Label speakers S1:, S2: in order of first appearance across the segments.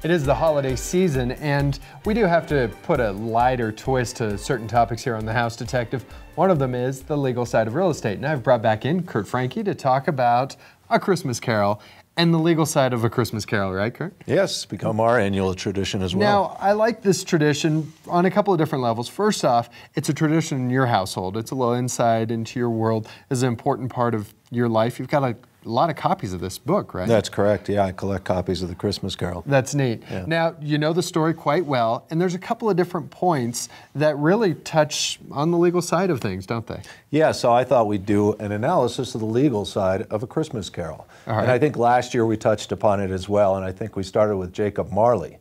S1: It is the holiday season, and we do have to put a lighter twist to certain topics here on The House Detective. One of them is the legal side of real estate. And I've brought back in Kurt Franke to talk about A Christmas Carol and the legal side of A Christmas Carol, right, Kurt?
S2: Yes, it's become our annual tradition as well.
S1: Now, I like this tradition on a couple of different levels. First off, it's a tradition in your household. It's a little insight into your world. It's an important part of your life. You've got a lot of copies of this book, right?
S2: That's correct. Yeah, I collect copies of The Christmas Carol.
S1: That's neat.
S2: Yeah.
S1: Now, you know the story quite well, and there's a couple of different points that really touch on the legal side of things, don't they?
S2: Yeah, so I thought we'd do an analysis of the legal side of A Christmas Carol.
S1: All right.
S2: And I think last year we touched upon it as well, and I think we started with Jacob Marley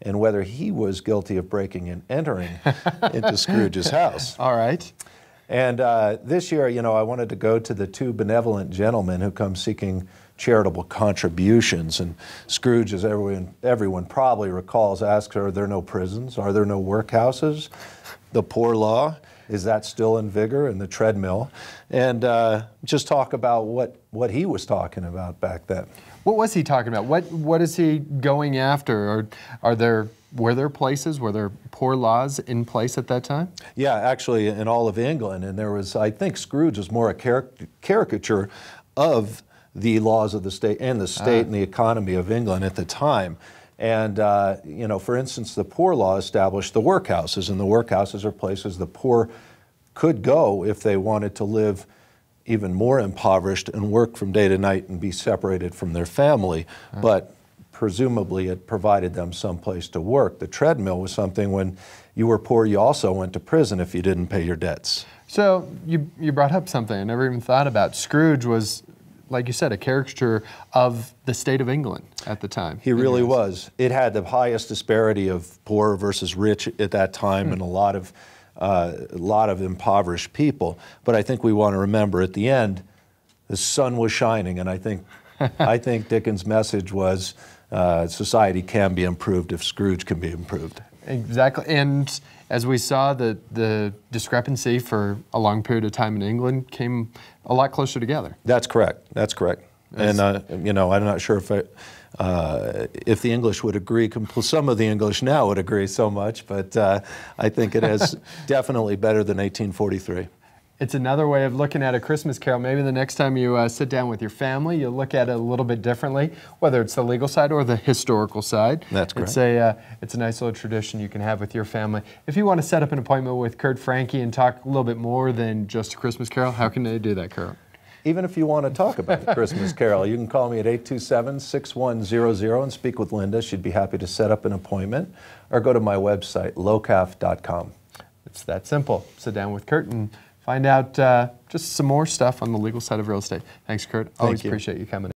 S2: and whether he was guilty of breaking and entering into Scrooge's house.
S1: All right.
S2: And this year, you know, I wanted to go to the two benevolent gentlemen who come seeking charitable contributions. And Scrooge, as everyone probably recalls, asks, are there no prisons? Are there no workhouses? The poor law, is that still in vigor? And the treadmill. And just talk about what he was talking about back then.
S1: What was he talking about? What is he going after? Were there places, were there poor laws in place at that time?
S2: Yeah, actually in all of England. And there was, I think Scrooge was more a caricature of the laws of the state and the state and the economy of England at the time. And, you know, for instance, the poor law established the workhouses, and the workhouses are places the poor could go if they wanted to live even more impoverished and work from day to night and be separated from their family. But presumably it provided them some place to work. The treadmill was something when you were poor, you also went to prison if you didn't pay your debts.
S1: So you brought up something I never even thought about. Scrooge was, like you said, a caricature of the state of England at the time.
S2: He really was. It had the highest disparity of poor versus rich at that time, and a lot of impoverished people. But I think we want to remember at the end, the sun was shining, and I think Dickens' message was society can be improved if Scrooge can be improved.
S1: Exactly. And as we saw, the discrepancy for a long period of time in England came a lot closer together.
S2: That's correct. That's correct. And you know, I'm not sure if the English would agree. Some of the English now would agree so much, but I think it is definitely better than 1843.
S1: It's another way of looking at A Christmas Carol. Maybe the next time you sit down with your family, you'll look at it a little bit differently, whether it's the legal side or the historical side.
S2: That's correct.
S1: It's a nice little tradition you can have with your family. If you want to set up an appointment with Kurt Franke and talk a little bit more than just A Christmas Carol, how can they do that, Kurt?
S2: Even if you want to talk about A Christmas Carol, you can call me at 827-6100 and speak with Linda. She'd be happy to set up an appointment, or go to my website, locaf.com.
S1: It's that simple. Sit down with Kurt and find out just some more stuff on the legal side of real estate. Thanks, Kurt. Always appreciate you coming in.